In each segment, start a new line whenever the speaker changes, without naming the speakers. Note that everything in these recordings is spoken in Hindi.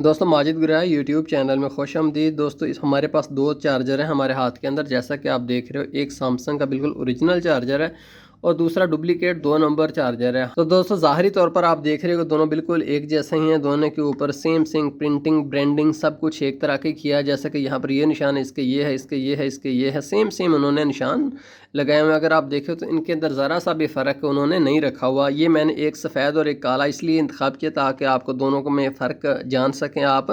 दोस्तों माजिद गुरा यूट्यूब चैनल में खुश आमदीद। दोस्तों इस हमारे पास दो चार्जर हैं हमारे हाथ के अंदर, जैसा कि आप देख रहे हो। एक सैमसंग का बिल्कुल ओरिजिनल चार्जर है और दूसरा डुप्लीकेट 2 नंबर चार्जर है। तो दोस्तों ज़ाहरी तौर पर आप देख रहे हो कि दोनों बिल्कुल एक जैसे ही हैं। दोनों के ऊपर सेम प्रिंटिंग ब्रांडिंग सब कुछ एक तरह के किया है। जैसा कि यहाँ पर ये निशान है, इसके ये है, इसके ये है, इसके ये है, सेम उन्होंने निशान लगाए हुए हैं। अगर आप देखें तो इनके अंदर ज़रा सा भी फ़र्क उन्होंने नहीं रखा हुआ। ये मैंने एक सफ़ेद और एक काला इसलिए इंतखाब किया ताकि आपको दोनों को में फ़र्क जान सकें आप,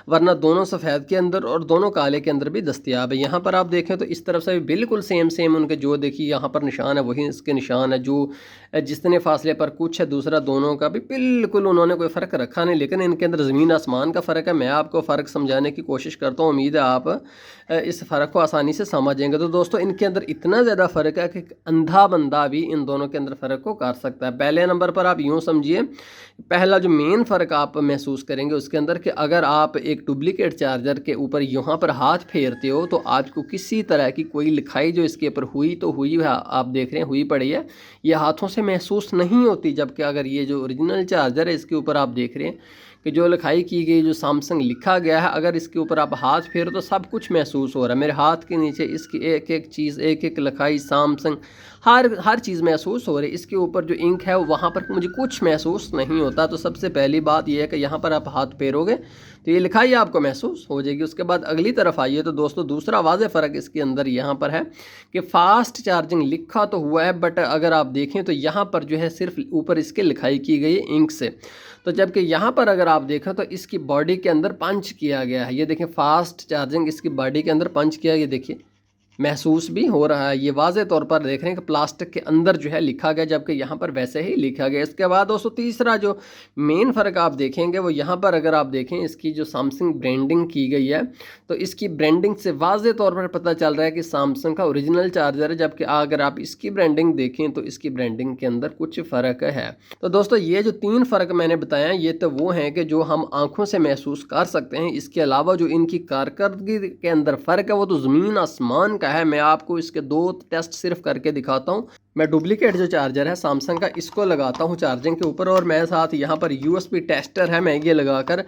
वरना दोनों सफ़ेद के अंदर और दोनों काले के अंदर भी दस्तियाब है। यहाँ पर आप देखें तो इस तरफ से भी बिल्कुल सेम उनके जो देखिए यहाँ पर निशान है वही इसके निशान है, जो जितने फासले पर कुछ है दूसरा दोनों का भी बिल्कुल उन्होंने कोई फ़र्क रखा नहीं। लेकिन इनके अंदर ज़मीन आसमान का फ़र्क है। मैं आपको फ़र्क समझाने की कोशिश करता हूँ, उम्मीद है आप इस फ़र्क को आसानी से समझेंगे। तो दोस्तों इनके अंदर इतना ज़्यादा फ़र्क है कि अंधा बंदा भी इन दोनों के अंदर फ़र्क को कर सकता है। पहले नंबर पर आप यूँ समझिए, पहला जो मेन फ़र्क आप महसूस करेंगे उसके अंदर कि अगर आप एक डुप्लीकेट चार्जर के ऊपर यहाँ पर हाथ फेरते हो तो आपको किसी तरह की कोई लिखाई जो इसके ऊपर हुई तो हुई है, आप देख रहे हैं हुई पड़ी है, ये हाथों से महसूस नहीं होती। जबकि अगर ये जो ओरिजिनल चार्जर है इसके ऊपर आप देख रहे हैं कि जो लिखाई की गई, जो सैमसंग लिखा गया है, अगर इसके ऊपर आप हाथ फेरो तो सब कुछ महसूस हो रहा है। मेरे हाथ के नीचे इसकी एक एक चीज़, एक एक लिखाई सैमसंग हर चीज़ महसूस हो रही है। इसके ऊपर जो इंक है वहाँ पर मुझे कुछ महसूस नहीं होता। तो सबसे पहली बात यह है कि यहाँ पर आप हाथ फेरोगे तो ये लिखाई आपको महसूस हो जाएगी। उसके बाद अगली तरफ आइए तो दोस्तों दूसरा वाज़ेह फ़र्क इसके अंदर यहाँ पर है कि फ़ास्ट चार्जिंग लिखा तो हुआ है, बट अगर आप देखें तो यहाँ पर जो है सिर्फ ऊपर इसके लिखाई की गई है इंक से। तो जबकि यहाँ पर अगर आप देखें तो इसकी बॉडी के अंदर पंच किया गया है। ये देखें फ़ास्ट चार्जिंग इसकी बॉडी के अंदर पंच किया, ये देखिए महसूस भी हो रहा है। ये वाज़े तौर पर देख रहे हैं कि प्लास्टिक के अंदर जो है लिखा गया, जबकि यहाँ पर वैसे ही लिखा गया। इसके बाद दोस्तों तीसरा जो मेन फ़र्क आप देखेंगे वो यहाँ पर अगर आप देखें इसकी जो सैमसंग ब्रांडिंग की गई है तो इसकी ब्रांडिंग से वाज़े तौर पर पता चल रहा है कि सैमसंग का ओरिजिनल चार्जर है। जबकि अगर आप इसकी ब्रांडिंग देखें तो इसकी ब्रांडिंग के अंदर कुछ फ़र्क है। तो दोस्तों ये जो 3 फ़र्क मैंने बताया ये तो वो हैं कि जो हम आँखों से महसूस कर सकते हैं। इसके अलावा जो इनकी कारकर्दगी के अंदर फ़र्क है वो तो ज़मीन आसमान का है। मैं आपको इसके 2 टेस्ट सिर्फ करके दिखाता हूँ। मैं डुप्लीकेट जो चार्जर है सैमसंग का इसको लगाता हूँ चार्जिंग के ऊपर, और मेरे साथ यहाँ पर USB टेस्टर है, मैं ये लगाकर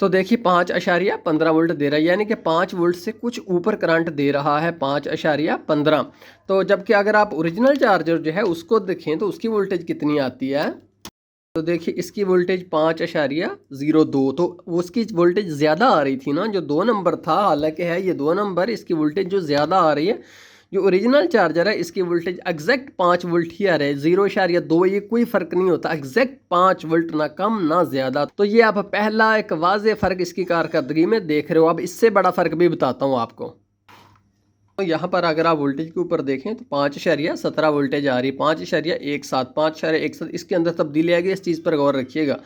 तो देखिए 5.15 वोल्ट दे रहा है, यानी कि 5 वोल्ट से कुछ ऊपर करंट दे रहा है, 5.15। तो जबकि अगर आप ओरिजिनल चार्जर जो है उसको देखें तो उसकी वोल्टेज कितनी आती है, तो देखिए इसकी वोल्टेज 5.02, तो उसकी वोल्टेज ज़्यादा आ रही थी ना, जो 2 नंबर था, हालांकि है ये 2 नंबर, इसकी वोल्टेज जो ज़्यादा आ रही है। जो ओरिजिनल चार्जर है इसकी वोल्टेज एग्जैक्ट 5 वोल्ट ही आ रही है, 0.2, ये कोई फ़र्क नहीं होता, एग्जैक्ट 5 वोल्ट, ना कम ना ज़्यादा। तो ये आप पहला एक वाज़ेह फ़र्क इसकी कारकर्दगी में देख रहे हो। अब इससे बड़ा फ़र्क भी बताता हूँ आपको। तो यहाँ पर अगर आप वोल्टेज के ऊपर देखें तो 5.17 वोल्टेज आ रही है, 5.17, इसके अंदर तब्दीली आएगी। इस चीज़ पर गौर रखिएगा।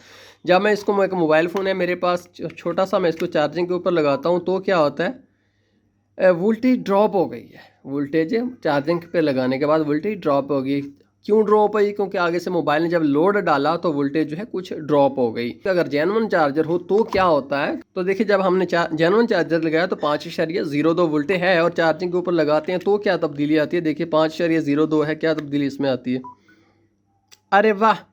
जब मैं इसको, एक मोबाइल फ़ोन है मेरे पास छोटा सा, मैं इसको चार्जिंग के ऊपर लगाता हूँ तो क्या होता है, वोल्टेज ड्रॉप हो गई है। वोल्टेज चार्जिंग पे लगाने के बाद वोल्टेज ड्रॉप हो गई। क्यों ड्रॉप हुई? क्योंकि आगे से मोबाइल ने जब लोड डाला तो वोल्टेज जो है कुछ ड्रॉप हो गई। अगर जेन्युइन चार्जर हो तो क्या होता है, तो देखिए जब हमने जेन्युइन चार्जर लगाया तो 5.02 वोल्ट है, और चार्जिंग के ऊपर लगाते हैं तो क्या तब्दीली आती है, देखिए 5.02 है, क्या तब्दीली इसमें आती है, अरे वाह,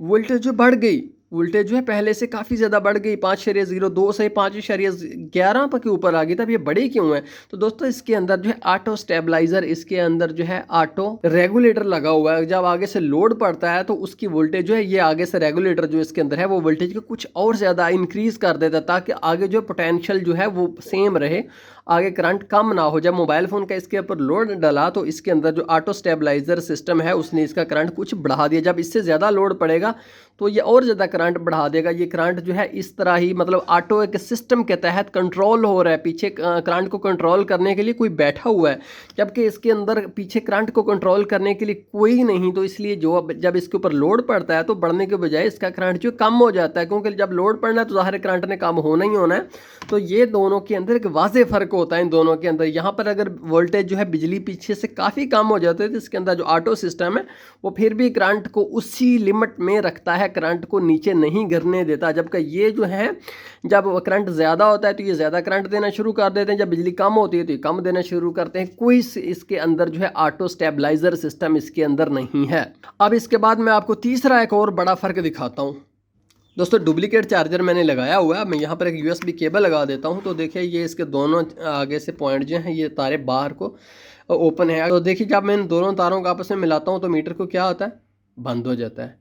वोल्टेज जो बढ़ गई, वोल्टेज जो है पहले से काफ़ी ज़्यादा बढ़ गई, 5.02 से 5.11 पर के ऊपर आ गई। तब ये बड़ी क्यों है? तो दोस्तों इसके अंदर जो है ऑटो स्टेबलाइज़र, इसके अंदर जो है ऑटो रेगुलेटर लगा हुआ है। जब आगे से लोड पड़ता है तो उसकी वोल्टेज जो है, ये आगे से रेगुलेटर जो इसके अंदर है वो वोल्टेज को कुछ और ज़्यादा इंक्रीज़ कर देता है ताकि आगे जो पोटेंशियल जो है वो सेम रहे, आगे करंट कम ना हो। जब मोबाइल फ़ोन का इसके ऊपर लोड डला तो इसके अंदर जो ऑटो स्टेबलाइज़र सिस्टम है उसने इसका करंट कुछ बढ़ा दिया। जब इससे ज़्यादा लोड पड़ेगा तो ये और ज़्यादा करंट बढ़ा देगा। ये करंट जो है इस तरह ही, मतलब ऑटो एक सिस्टम के तहत कंट्रोल हो रहा है। पीछे करंट को कंट्रोल करने के लिए कोई बैठा हुआ है, जबकि इसके अंदर पीछे करंट को कंट्रोल करने के लिए कोई नहीं। तो इसलिए जो जब इसके ऊपर लोड पड़ता है तो बढ़ने के बजाय इसका करंट जो कम हो जाता है, क्योंकि जब लोड पड़ना है तो ज़ाहिर करंट ने कम होना ही होना है। तो ये दोनों के अंदर एक वाज़ेह फ़र्क होता है इन दोनों के अंदर। यहाँ पर अगर वोल्टेज जो है बिजली पीछे से काफ़ी कम हो जाती है तो इसके अंदर जो ऑटो सिस्टम है वो फिर भी करंट को उसी लिमिट में रखता है, करंट को नीचे नहीं गिरने देता। जबकि ये जो है जब करंट ज़्यादा होता है तो ये ज़्यादा करंट देना शुरू कर देते हैं, जब बिजली कम होती है तो ये कम देना शुरू करते हैं। कोई इसके अंदर जो है ऑटो स्टेबलाइज़र सिस्टम इसके अंदर नहीं है। अब इसके बाद मैं आपको तीसरा एक और बड़ा फ़र्क दिखाता हूँ। दोस्तों डुप्लीकेट चार्जर मैंने लगाया हुआ है। मैं यहाँ पर एक यूएसबी केबल लगा देता हूँ। तो देखिए ये इसके दोनों आगे से पॉइंट जो हैं ये तारे बाहर को ओपन है। तो देखिए जब मैं इन दोनों तारों को आपस में मिलाता हूँ तो मीटर को क्या होता है, बंद हो जाता है।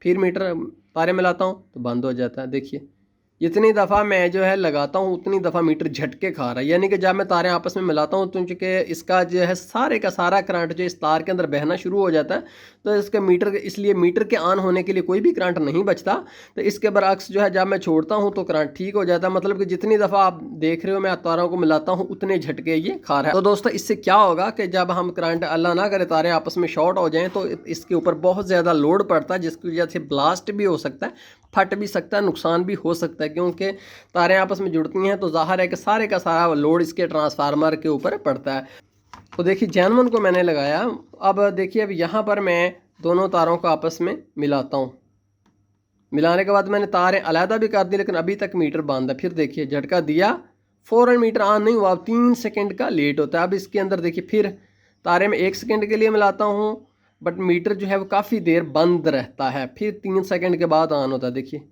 फिर मीटर तारे मिलाता हूँ तो बंद हो जाता है। देखिए जितनी दफ़ा मैं जो है लगाता हूँ उतनी दफ़ा मीटर झटके खा रहा है। यानी कि जब मैं तारें आपस में मिलाता हूँ तो चूँकि इसका जो है सारे का सारा करंट जो इस तार के अंदर बहना शुरू हो जाता है, तो इसके मीटर इसलिए मीटर के ऑन होने के लिए कोई भी करंट नहीं बचता। तो इसके बरअक्स जो है जब मैं छोड़ता हूँ तो करंट ठीक हो जाता है। मतलब कि जितनी दफ़ा आप देख रहे हो मैं तारों को मिलाता हूँ उतने झटके ये खा रहा है। तो दोस्तों इससे क्या होगा कि जब हम करंट, अल्लाह ना करे, तारें आपस में शॉर्ट हो जाएँ तो इसके ऊपर बहुत ज़्यादा लोड पड़ता है, जिसकी वजह से ब्लास्ट भी हो सकता है, फट भी सकता है, नुकसान भी हो सकता है। क्योंकि तारें आपस में जुड़ती हैं तो ज़ाहिर है कि सारे का सारा लोड इसके ट्रांसफार्मर के ऊपर पड़ता है। तो देखिए जैनवन को मैंने लगाया। अब देखिए अब यहाँ पर मैं दोनों तारों को आपस में मिलाता हूँ। मिलाने के बाद मैंने तारें अलहदा भी कर दी, लेकिन अभी तक मीटर बंद है। फिर देखिए झटका दिया, फ़ौरन मीटर ऑन नहीं हुआ, 3 सेकंड का लेट होता है। अब इसके अंदर देखिए फिर तारे में 1 सेकंड के लिए मिलाता हूँ, बट मीटर जो है वो काफ़ी देर बंद रहता है। फिर 3 सेकंड के बाद ऑन होता है। देखिए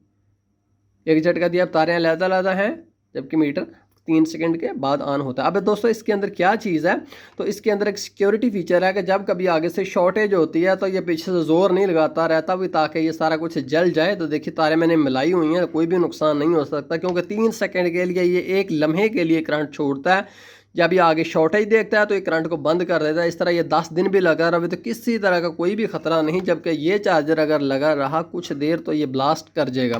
एक झटका दिया, अब तारें अलग-अलग हैं, जबकि मीटर 3 सेकंड के बाद ऑन होता है। अब दोस्तों इसके अंदर क्या चीज़ है, तो इसके अंदर एक सिक्योरिटी फीचर है कि जब कभी आगे से शॉर्टेज होती है तो ये पीछे से ज़ोर नहीं लगाता रहता भी ताकि ये सारा कुछ जल जाए। तो देखिए तारें मैंने मिलाई हुई हैं, कोई भी नुकसान नहीं हो सकता, क्योंकि 3 सेकंड के लिए ये एक लम्हे के लिए करंट छोड़ता है। जब ये आगे शॉर्टेज देखता है तो ये करंट को बंद कर देता है। इस तरह ये 10 दिन भी लगा रहा तो किसी तरह का कोई भी ख़तरा नहीं, जबकि ये चार्जर अगर लगा रहा कुछ देर तो ये ब्लास्ट कर जाएगा।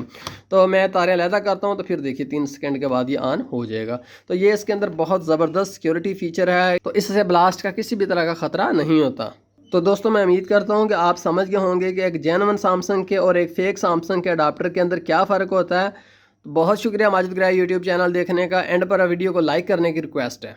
तो मैं तारें अलहदा करता हूँ तो फिर देखिए 3 सेकंड के बाद ये ऑन हो जाएगा। तो ये इसके अंदर बहुत ज़बरदस्त सिक्योरिटी फीचर है, तो इससे ब्लास्ट का किसी भी तरह का ख़तरा नहीं होता। तो दोस्तों मैं उम्मीद करता हूँ कि आप समझ गए होंगे कि एक जेन्युइन सैमसंग के और एक फ़ेक सैमसंग के अडाप्टर के अंदर क्या फ़र्क होता है। तो बहुत शुक्रिया माजिद ग्राही यूट्यूब चैनल देखने का। एंड पर वीडियो को लाइक करने की रिक्वेस्ट है।